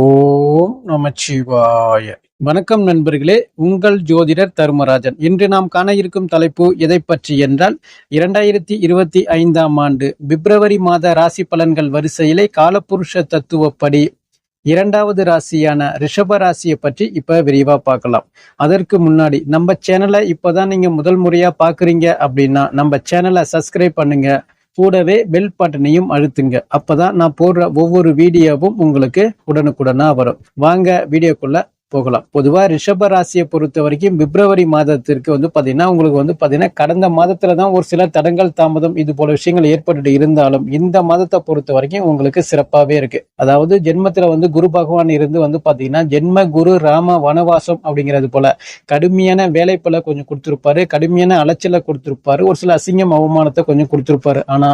ஓம் நமச்சிவாய. வணக்கம் நண்பர்களே, உங்கள் ஜோதிடர் தர்மராஜன். இன்று நாம் காண இருக்கும் தலைப்பு எதை பற்றி என்றால் 2025ஆம் ஆண்டு பிப்ரவரி மாத ராசி பலன்கள் வரிசையிலே காலபுருஷ தத்துவப்படி இரண்டாவது ராசியான ரிஷப ராசியை பற்றி இப்ப விரிவா பார்க்கலாம். அதற்கு முன்னாடி நம்ம சேனலை இப்பதான் நீங்க முதல் முறையா பாக்குறீங்க அப்படின்னா நம்ம சேனலை சப்ஸ்கிரைப் பண்ணுங்க, கூடவே பெல் பட்டனையும் அழுத்துங்க. அப்பதான் நான் போடுற ஒவ்வொரு வீடியோவும் உங்களுக்கு உடனுக்குடனா வரும். வாங்க வீடியோக்குள்ள போகலாம். பொதுவா ரிஷப ராசியை பொறுத்த வரைக்கும் பிப்ரவரி மாதத்திற்கு பாத்தீங்கன்னா உங்களுக்கு கடந்த மாதத்துலதான் ஒரு சில தடங்கள் தாமதம் இது போல விஷயங்கள் ஏற்பட்டு இருந்தாலும் இந்த மாதத்தை பொறுத்த வரைக்கும் உங்களுக்கு சிறப்பாவே இருக்கு. அதாவது ஜென்மத்துல குரு பகவான் இருந்து பாத்தீங்கன்னா ஜென்ம குரு ராம வனவாசம் அப்படிங்கிறது போல கடுமையான வேலைப்பல கொஞ்சம் கொடுத்திருப்பாரு, கடுமையான அலைச்சலை கொடுத்திருப்பாரு, ஒரு சில அசிங்கம் அவமானத்தை கொஞ்சம் கொடுத்திருப்பாரு. ஆனா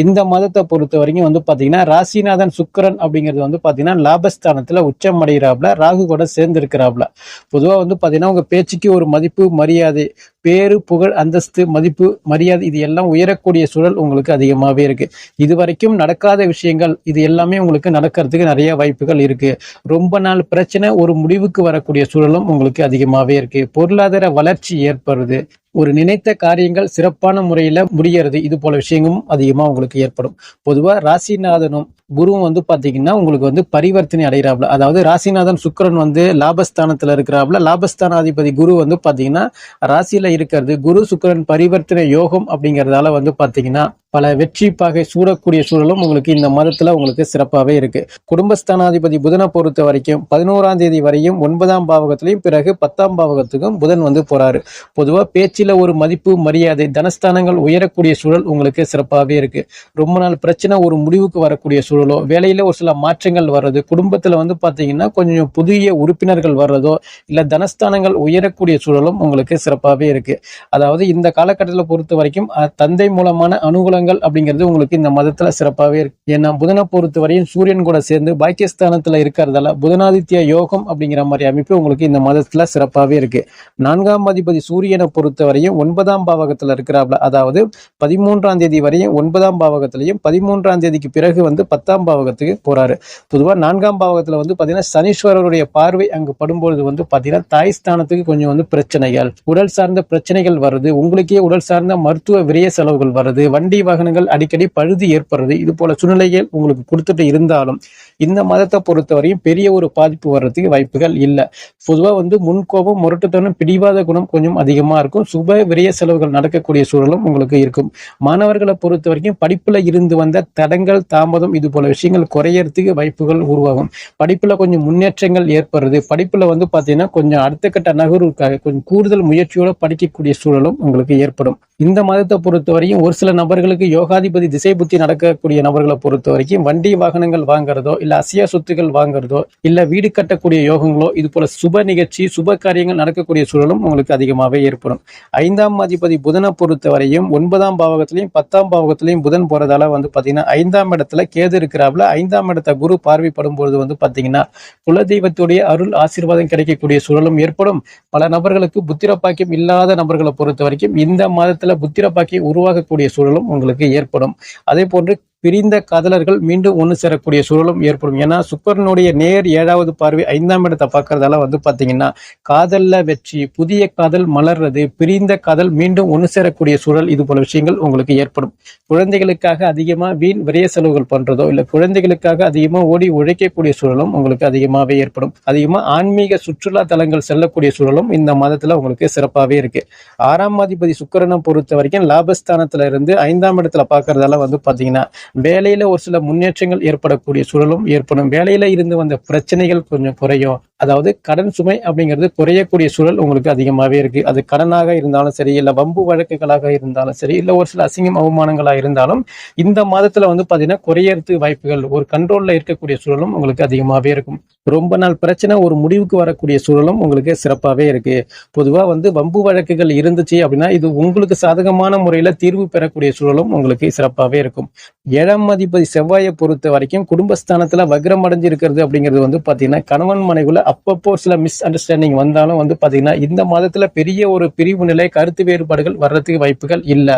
இந்த மாதத்தை பொறுத்த வரைக்கும் பாத்தீங்கன்னா ராசிநாதன் சுக்கிரன் அப்படிங்கிறது பாத்தீங்கன்னா லாபஸ்தானத்துல உச்சம் அடைகிறாப்ல, ராகு கூட சேர்ந்து இருக்கிறாப்ல. பொதுவா பாத்தீங்கன்னா உங்க பேச்சுக்கு ஒரு மதிப்பு மரியாதை, பேரு புகழ் அந்தஸ்து மதிப்பு மரியாதை இது எல்லாம் உயரக்கூடிய சூழல் உங்களுக்கு அதிகமாவே இருக்கு. இதுவரைக்கும் நடக்காத விஷயங்கள் இது எல்லாமே உங்களுக்கு நடக்கிறதுக்கு நிறைய வாய்ப்புகள் இருக்கு. ரொம்ப நாள் பிரச்சனை ஒரு முடிவுக்கு வரக்கூடிய சூழலும் உங்களுக்கு அதிகமாவே இருக்கு. பொருளாதார வளர்ச்சி ஏற்படுறது, ஒரு நினைத்த காரியங்கள் சிறப்பான முறையில முடிகிறது, இது போல விஷயங்களும் அதிகமா உங்களுக்கு ஏற்படும். பொதுவா ராசிநாதனும் குருவும் பாத்தீங்கன்னா உங்களுக்கு பரிவர்த்தனை அடைகிறாப்ல. அதாவது ராசிநாதன் சுக்கிரன் லாபஸ்தானத்துல இருக்கிறாப்ல, லாபஸ்தானாதிபதி குரு பாத்தீங்கன்னா ராசியில இருக்கிறது. குரு சுக்கிரன் பரிவர்த்தனை யோகம் அப்படிங்கறதால பாத்தீங்கன்னா பல வெற்றி பாகை சூடக்கூடிய சூழலும் உங்களுக்கு இந்த மாதத்துல உங்களுக்கு சிறப்பாவே இருக்கு. குடும்பஸ்தானாதிபதி புதனை பொறுத்த வரைக்கும் 11ஆம் தேதி வரையும் 9ஆம் பாவகத்திலையும் பிறகு 10ஆம் பாவகத்துக்கும் புதன் போறாரு. பொதுவா பேச்சில ஒரு மதிப்பு மரியாதை தனஸ்தானங்கள் உயரக்கூடிய சூழல் உங்களுக்கு சிறப்பாவே இருக்கு. ரொம்ப நாள் பிரச்சனை ஒரு முடிவுக்கு வரக்கூடிய சூழலோ, வேலையில ஒரு சில மாற்றங்கள் வர்றது, குடும்பத்துல பாத்தீங்கன்னா கொஞ்சம் புதிய உறுப்பினர்கள் வர்றதோ இல்ல தனஸ்தானங்கள் உயரக்கூடிய சூழலும் உங்களுக்கு சிறப்பாவே இருக்கு. அதாவது இந்த காலகட்டத்தில் பொறுத்த வரைக்கும் தந்தை மூலமான அனுகூலங்கள் அப்படிங்கிறது உங்களுக்கு இந்த மதத்துல சிறப்பாவே இருக்கு. ஏன்னா புதனை பொறுத்த வரையும் சூரியன் கூட சேர்ந்து பாக்கியஸ்தானத்துல இருக்கிறதால புதனாதித்ய யோகம் அப்படிங்கிற மாதிரி அமைப்பு உங்களுக்கு இந்த மதத்துல சிறப்பாவே இருக்கு. 4ஆம் அதிபதி சூரியனை பொறுத்த வரையும் 9ஆம் பாவகத்துல இருக்கிறாப்ல. அதாவது 13ஆம் தேதி வரையும் 9ஆம் பாவகத்திலையும் 13ஆம் தேதிக்கு பிறகு 10ஆம் பாவகத்துக்கு போறாரு. பொதுவா 4ஆம் பாவகத்துல பாத்தீங்கன்னா சனீஸ்வரருடைய பார்வை அங்கு படும்பொழுது பாத்தீங்கன்னா தாய் ஸ்தானத்துக்கு கொஞ்சம் பிரச்சனைகள், உடல் சார்ந்த பிரச்சனைகள் வருது, உங்களுக்கே உடல் சார்ந்த மருத்துவ விரைய செலவுகள் வருது, வண்டி வாகனங்கள் அடிக்கடி பழுது ஏற்படுறது, இது போல சூழ்நிலைகள் உங்களுக்கு கொடுத்துட்டு இருந்தாலும் இந்த மதத்தை பொறுத்தவரையும் பெரிய ஒரு பாதிப்பு வர்றதுக்கு வாய்ப்புகள் இல்லை. பொதுவா முன்கோபம் முரட்டுத்தனம் பிடிவாத குணம் கொஞ்சம் அதிகமா இருக்கும். சுப விரைய செலவுகள் நடக்கக்கூடிய சூழலும் உங்களுக்கு இருக்கும். மாணவர்களை பொறுத்த வரைக்கும் படிப்புல இருந்து வந்த தடங்கள் தாமதம் இது போல விஷயங்கள் குறையறதுக்கு வாய்ப்புகள் உருவாகும். படிப்புல கொஞ்சம் முன்னேற்றங்கள் ஏற்படுறது, படிப்புல பாத்தீங்கன்னா கொஞ்சம் அடுத்த கட்ட நகர்வுக்காக கொஞ்சம் கூடுதல் முயற்சியோட படிக்கக்கூடிய சூழலும் உங்களுக்கு ஏற்படும். இந்த மாதத்தை பொறுத்த வரையும் ஒரு சில நபர்களுக்கு யோகாதிபதி திசை புத்தி நடக்கக்கூடிய நபர்களை பொறுத்த வரைக்கும் வண்டி வாகனங்கள் வாங்குறதோ இல்ல அசையா சொத்துக்கள் வாங்குறதோ இல்ல வீடு கட்டக்கூடிய யோகங்களோ இது போல சுப நிகழ்ச்சி சுப காரியங்கள் நடக்கக்கூடிய சூழலும் உங்களுக்கு அதிகமாகவே ஏற்படும். 5ஆம் அதிபதி புதனை பொறுத்த வரையும் 9ஆம் பாவகத்திலையும் 10ஆம் பாவகத்திலையும் புதன் போறதால பாத்தீங்கன்னா 5ஆம் இடத்துல கேது இருக்கிறாப்ல. 5ஆம் இடத்த குரு பார்வைப்படும் பொழுது பாத்தீங்கன்னா குலதெய்வத்துடைய அருள் ஆசீர்வாதம் கிடைக்கக்கூடிய சூழலும் ஏற்படும். பல நபர்களுக்கு புத்திர பாக்கியம் இல்லாத நபர்களை பொறுத்த வரைக்கும் இந்த மாதத்துல புத்திர பாக்கியம் உருவாகக்கூடிய சூழலும் உங்களுக்கு ஏற்படும். அதே போன்று பிரிந்த காதலர்கள் மீண்டும் ஒன்று சேரக்கூடிய சூழலும் ஏற்படும். ஏன்னா சுக்கிரனுடைய நேர் 7வது பார்வை 5ஆம் இடத்தை பார்க்கறதால பாத்தீங்கன்னா காதல்ல வெற்றி, புதிய காதல் மலர்றது, பிரிந்த காதல் மீண்டும் ஒன்று சேரக்கூடிய சூழல் இது போல விஷயங்கள் உங்களுக்கு ஏற்படும். குழந்தைகளுக்காக அதிகமா வீண் விரைய செலவுகள் பண்றதோ இல்ல குழந்தைகளுக்காக அதிகமா ஓடி உழைக்கக்கூடிய சூழலும் உங்களுக்கு அதிகமாவே ஏற்படும். அதிகமா ஆன்மீக சுற்றுலா தலங்கள் செல்லக்கூடிய சூழலும் இந்த மாதத்துல உங்களுக்கு சிறப்பாவே இருக்கு. 6ஆம் அதிபதி சுக்கிரனை பொறுத்த வரைக்கும் லாபஸ்தானத்துல இருந்து 5ஆம் இடத்துல பார்க்கறதால பாத்தீங்கன்னா வேலையில ஒரு சில முன்னேற்றங்கள் ஏற்படக்கூடிய சூழலும் ஏற்படும். வேலையில இருந்து வந்த பிரச்சனைகள் கொஞ்சம் குறையும். அதாவது கடன் சுமை அப்படிங்கிறது குறையக்கூடிய சூழல் உங்களுக்கு அதிகமாவே இருக்கு. அது கடனாக இருந்தாலும் சரி இல்ல வம்பு வழக்குகளாக இருந்தாலும் சரி இல்ல ஒரு சில அசிங்கம் அவமானங்களாக இருந்தாலும் இந்த மாதத்துல பாத்தீங்கன்னா குறையறதுக்கு வாய்ப்புகள், ஒரு கண்ட்ரோல்ல இருக்கக்கூடிய சூழலும் உங்களுக்கு அதிகமாவே இருக்கும். ரொம்ப நாள் பிரச்சனை ஒரு முடிவுக்கு வரக்கூடிய சூழலும் உங்களுக்கு சிறப்பாவே இருக்கு. பொதுவா வம்பு வழக்குகள் இருந்துச்சு அப்படின்னா இது உங்களுக்கு சாதகமான முறையில தீர்வு பெறக்கூடிய சூழலும் உங்களுக்கு சிறப்பாவே இருக்கும். 7ஆம் அதிபதி செவ்வாயை பொறுத்த வரைக்கும் குடும்பஸ்தானத்துல வக்ரம் அடைஞ்சு இருக்கிறது அப்படிங்கிறது பாத்தீங்கன்னா கணவன் மனைவில அப்பப்போ சில மிஸ் அண்டர்ஸ்டாண்டிங் வந்தாலும் வந்து பாத்தீங்கன்னா இந்த மாதத்துல பெரிய ஒரு பிரிவு நிலை, கருத்து வேறுபாடுகள் வர்றதுக்கு வாய்ப்புகள் இல்ல.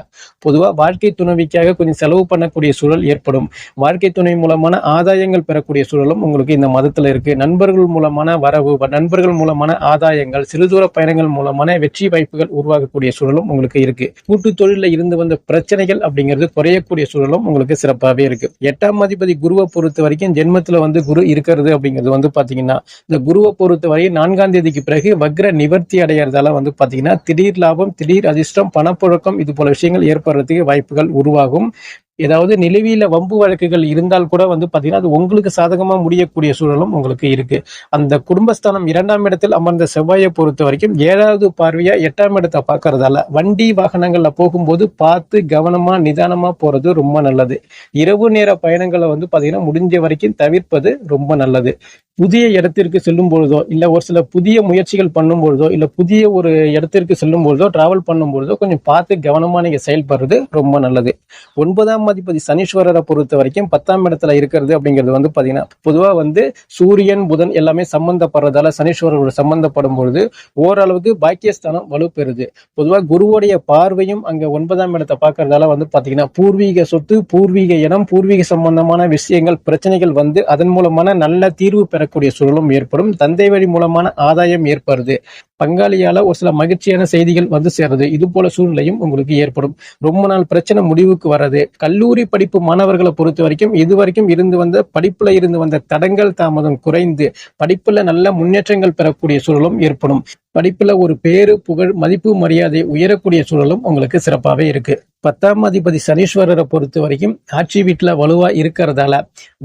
பொதுவா வாழ்க்கை துணைவிக்காக கொஞ்சம் செலவு பண்ணக்கூடிய சூழல் ஏற்படும். வாழ்க்கை துணை மூலமான ஆதாயங்கள் பெறக்கூடிய சூழலும் உங்களுக்கு இந்த மாதத்துல இருக்கு. நண்பர்கள் மூலமான வரவு, நண்பர்கள் மூலமான ஆதாயங்கள், சிறுதூர பயணங்கள் மூலமான வெற்றி வாய்ப்புகள் உருவாகக்கூடிய சூழலும் உங்களுக்கு இருக்கு. கூட்டு தொழில இருந்து வந்த பிரச்சனைகள் அப்படிங்கிறது குறையக்கூடிய சூழலும் உங்களுக்கு சிறப்பாகவே இருக்கு. 8ஆம் அதிபதி குருவை பொறுத்த வரைக்கும் ஜென்மத்துல வந்து குரு இருக்கிறது அப்படிங்கிறது வந்து பாத்தீங்கன்னா இந்த குருவை பொறுத்த வரை 4ஆம் தேதிக்கு பிறகு வக்ர நிவர்த்தி அடையறதால வந்து பாத்தீங்கன்னா திடீர் லாபம், திடீர் அதிர்ஷ்டம், பணப்புழக்கம் இது போல விஷயங்கள் ஏற்படுறதுக்கு வாய்ப்புகள் உருவாகும். ஏதாவது நிலுவையில வம்பு வழக்குகள் இருந்தால் கூட வந்து பாத்தீங்கன்னா அது உங்களுக்கு சாதகமா முடியக்கூடிய சூழலும் உங்களுக்கு இருக்கு. அந்த குடும்பஸ்தானம் 2ஆம் இடத்தில் அமர்ந்த செவ்வாயை பொறுத்த வரைக்கும் 7வது பார்வையா 8ஆம் இடத்தை பார்க்கறதால வண்டி வாகனங்கள்ல போகும்போது பார்த்து கவனமா நிதானமா போறது ரொம்ப நல்லது. இரவு நேர பயணங்களை வந்து பாத்தீங்கன்னா முடிஞ்ச வரைக்கும் தவிர்ப்பது ரொம்ப நல்லது. புதிய இடத்திற்கு செல்லும் பொழுதோ இல்ல ஒரு சில புதிய முயற்சிகள் பண்ணும் பொழுதோ இல்ல புதிய ஒரு இடத்திற்கு செல்லும் பொழுதோ டிராவல் பண்ணும் பொழுதோ கொஞ்சம் பார்த்து கவனமா நீங்க செயல்படுறது ரொம்ப நல்லது. 9ஆம் அதிபதி சனீஸ்வரரை பொறுத்த வரைக்கும் 10ஆம் இடத்துல இருக்கிறது அப்படிங்கிறது வந்து பாத்தீங்கன்னா பொதுவா வந்து சூரியன் புதன் எல்லாமே சம்பந்தப்படுறதால சனீஸ்வரரோட சம்பந்தப்படும் பொழுது ஓரளவுக்கு பாக்கியஸ்தானம் வலுப்பெறுது. பொதுவா குருவுடைய பார்வையும் அங்க 9ஆம் இடத்தை பார்க்கறதால வந்து பாத்தீங்கன்னா பூர்வீக சொத்து, பூர்வீக இடம், பூர்வீக சம்பந்தமான விஷயங்கள், பிரச்சனைகள் வந்து அதன் மூலமான நல்ல தீர்வு பெறக்கூடிய சூழலும் ஏற்படும். தந்தை வழி மூலமான ஆதாயம் ஏற்படுது. பங்காளியால ஒரு சில மகிழ்ச்சியான செய்திகள் வந்து சேருது. இது போல சூழ்நிலையும் உங்களுக்கு ஏற்படும். ரொம்ப நாள் பிரச்சனை முடிவுக்கு வர்றது. கல்லூரி படிப்பு மாணவர்களை பொறுத்த வரைக்கும் இதுவரைக்கும் இருந்து வந்த படிப்புல இருந்து வந்த தடங்கள் தாமதம் குறைந்து படிப்புல நல்ல முன்னேற்றங்கள் பெறக்கூடிய சூழலும் ஏற்படும். படிப்புல ஒரு பேரு, புகழ், மதிப்பு, மரியாதை உயரக்கூடிய சூழலும் உங்களுக்கு சிறப்பாகவே இருக்கு. 10ஆம் அதிபதி சனீஸ்வரரை பொறுத்த வரைக்கும் ஆட்சி வீட்டுல வலுவா இருக்கிறதால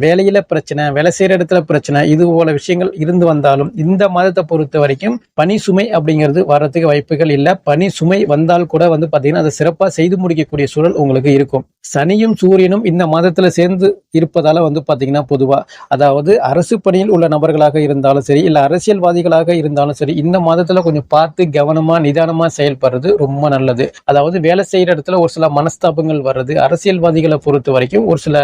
வேலையில பிரச்சனை, வேலை செய்யற இடத்துல பிரச்சனை இது போல விஷயங்கள் இருந்து வந்தாலும் இந்த மாதத்தை பொறுத்த வரைக்கும் பணி சுமை அப்படிங்கிறது வர்றதுக்கு வாய்ப்புகள் இல்ல. பணி சுமை வந்தால் கூட வந்து பாத்தீங்கன்னா அதை சிறப்பா செய்து முடிக்கக்கூடிய சூழல் உங்களுக்கு இருக்கும். சனியும் சூரியனும் இந்த மாதத்துல சேர்ந்து இருப்பதால வந்து பாத்தீங்கன்னா பொதுவா அதாவது அரசு பணியில் உள்ள நபர்களாக இருந்தாலும் சரி இல்ல அரசியல்வாதிகளாக இருந்தாலும் சரி இந்த மாதத்துல கொஞ்சம் பார்த்து கவனமா நிதானமா செயல்படுறது ரொம்ப நல்லது. அதாவது வேலை செய்யற இடத்துல ஒரு சில மனஸ்தாபங்கள் வர்றது, அரசியல்வாதிகளை பொறுத்த வரைக்கும் ஒரு சில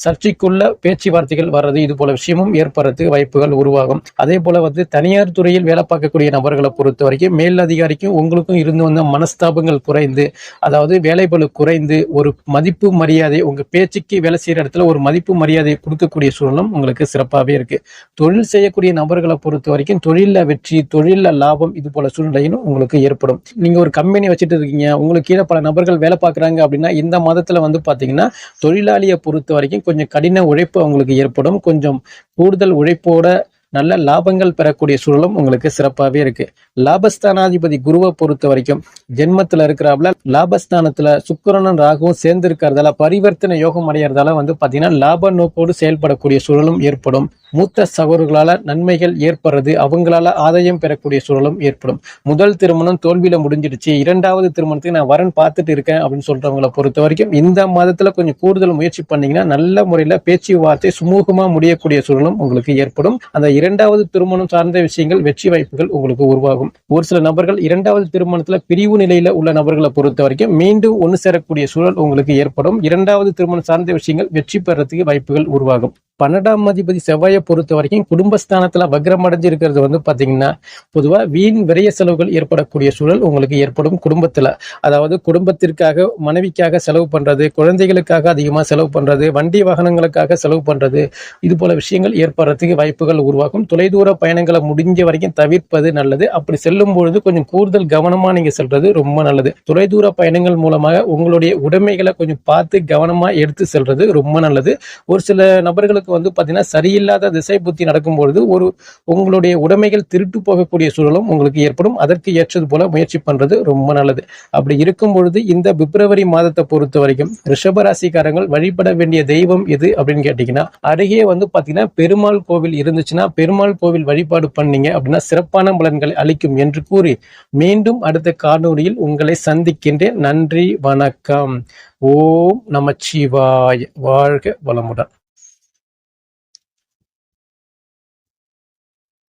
சர்ச்சைக்குள்ள பேச்சுவார்த்தைகள் வர்றது இது போல விஷயமும் ஏற்படுறதுக்கு வாய்ப்புகள் உருவாகும். அதே போல வந்து தனியார் துறையில் வேலை பார்க்கக்கூடிய நபர்களை பொறுத்த வரைக்கும் மேல் அதிகாரிக்கும் உங்களுக்கும் இருந்து வந்த மனஸ்தாபங்கள் குறைந்து அதாவது வேலைபளு குறைந்து ஒரு மதிப்பு மரியாதை உங்க பேச்சுக்கு வேலை செய்யற இடத்துல ஒரு மதிப்பு மரியாதை கொடுக்கக்கூடிய சூழலும் உங்களுக்கு சிறப்பாகவே இருக்கு. தொழில் செய்யக்கூடிய நபர்களை பொறுத்த வரைக்கும் தொழில வெற்றி, தொழில லாபம் இது போல சூழ்நிலையும் உங்களுக்கு ஏற்படும். நீங்க ஒரு கம்பெனி வச்சுட்டு இருக்கீங்க, உங்களுக்கு கீழே பல நபர்கள் வேலை பார்க்கறாங்க அப்படின்னா இந்த மாதத்துல வந்து பாத்தீங்கன்னா தொழிலாளியை பொறுத்த வரைக்கும் கொஞ்சம் கடின உழைப்பு அவங்களுக்கு ஏற்படும். கொஞ்சம் கூடுதல் உழைப்போட நல்ல லாபங்கள் பெறக்கூடிய சூழலும் உங்களுக்கு சிறப்பாகவே இருக்கு. லாபஸ்தானாதிபதி குருவை பொறுத்த வரைக்கும் ஜென்மத்துல இருக்கிறாப்ல லாபஸ்தானத்துல சுக்கிரனும் ராகுவும் சேர்ந்து இருக்கிறதால பரிவர்த்தனை யோகம் அடையறதால வந்து பாத்தீங்கன்னா லாப நோக்கோடு செயல்படக்கூடிய சூழலும் ஏற்படும். மூத்த சகோதரர்களால நன்மைகள் ஏற்படுறது, அவங்களால ஆதாயம் பெறக்கூடிய சூழலும் ஏற்படும். முதல் திருமணம் தோல்வியில முடிஞ்சிடுச்சு, 2வது திருமணத்துக்கு நான் வரன் பார்த்துட்டு இருக்கேன் அப்படின்னு சொல்றவங்களை பொறுத்த வரைக்கும் இந்த மாதத்துல கொஞ்சம் கூடுதல் முயற்சி பண்ணீங்கன்னா நல்ல முறையில பேச்சுவார்த்தை சுமூகமா முடியக்கூடிய சூழலும் உங்களுக்கு ஏற்படும். அந்த 2வது திருமணம் சார்ந்த விஷயங்கள் வெற்றி வாய்ப்புகள் உங்களுக்கு உருவாகும். ஒரு சில நபர்கள் 2வது திருமணத்துல பிரிவு நிலையில உள்ள நபர்களை பொறுத்த வரைக்கும் மீண்டும் ஒன்று சேரக்கூடிய சூழல் உங்களுக்கு ஏற்படும். 2வது திருமணம் சார்ந்த விஷயங்கள் வெற்றி பெறறதுக்கு வாய்ப்புகள் உருவாகும். 12ஆம் அதிபதி செவ்வாயை பொறுத்த வரைக்கும் குடும்பஸ்தானத்துல வக்ரம் அடைஞ்சு இருக்கிறது வந்து பாத்தீங்கன்னா பொதுவா வீண் விரைய செலவுகள் ஏற்படக்கூடிய சூழல் உங்களுக்கு ஏற்படும். குடும்பத்துல அதாவது குடும்பத்திற்காக மனைவிக்காக செலவு பண்றது, குழந்தைகளுக்காக அதிகமா செலவு பண்றது, வண்டி வாகனங்களுக்காக செலவு பண்றது இது போல விஷயங்கள் ஏற்படுறதுக்கு வாய்ப்புகள் உருவாகும். தொலைதூர பயணங்களை முடிஞ்ச வரைக்கும் தவிர்ப்பது நல்லது. அப்படி செல்லும் பொழுது கொஞ்சம் கூடுதல் கவனமா நீங்க செல்றது ரொம்ப நல்லது. தொலைதூர பயணங்கள் மூலமாக உங்களுடைய உடைமைகளை கொஞ்சம் பார்த்து கவனமா எடுத்து செல்றது ரொம்ப நல்லது. ஒரு சில நபர்களுக்கு வந்து பாத்தீங்கன்னா சரியில்லாத திசை புத்தி நடக்கும்பொழுது உங்களுடைய உடைமைகள் திருட்டு போகக்கூடிய சூழலும் உங்களுக்கு ஏற்படும். அதற்கு ஏற்றது போல முயற்சி பண்றது ரொம்ப நல்லது. அப்படி இருக்கும் பொழுது இந்த பிப்ரவரி மாதத்தை பொறுத்த வரைக்கும் ரிஷபராசிக்காரங்கள் வழிபட வேண்டிய தெய்வம் எது அப்படின்னு கேட்டீங்கன்னா அருகே வந்து பாத்தீங்கன்னா பெருமாள் கோவில் இருந்துச்சுன்னா பெருமாள் கோவில் வழிபாடு பண்ணீங்க அப்படின்னா சிறப்பான பலன்களை அளிக்கும் என்று கூறி மீண்டும் அடுத்த காணொளியில் உங்களை சந்திக்கின்றேன். நன்றி, வணக்கம். ஓம் நமச்சிவாய. வாழ்க வளமுடன்.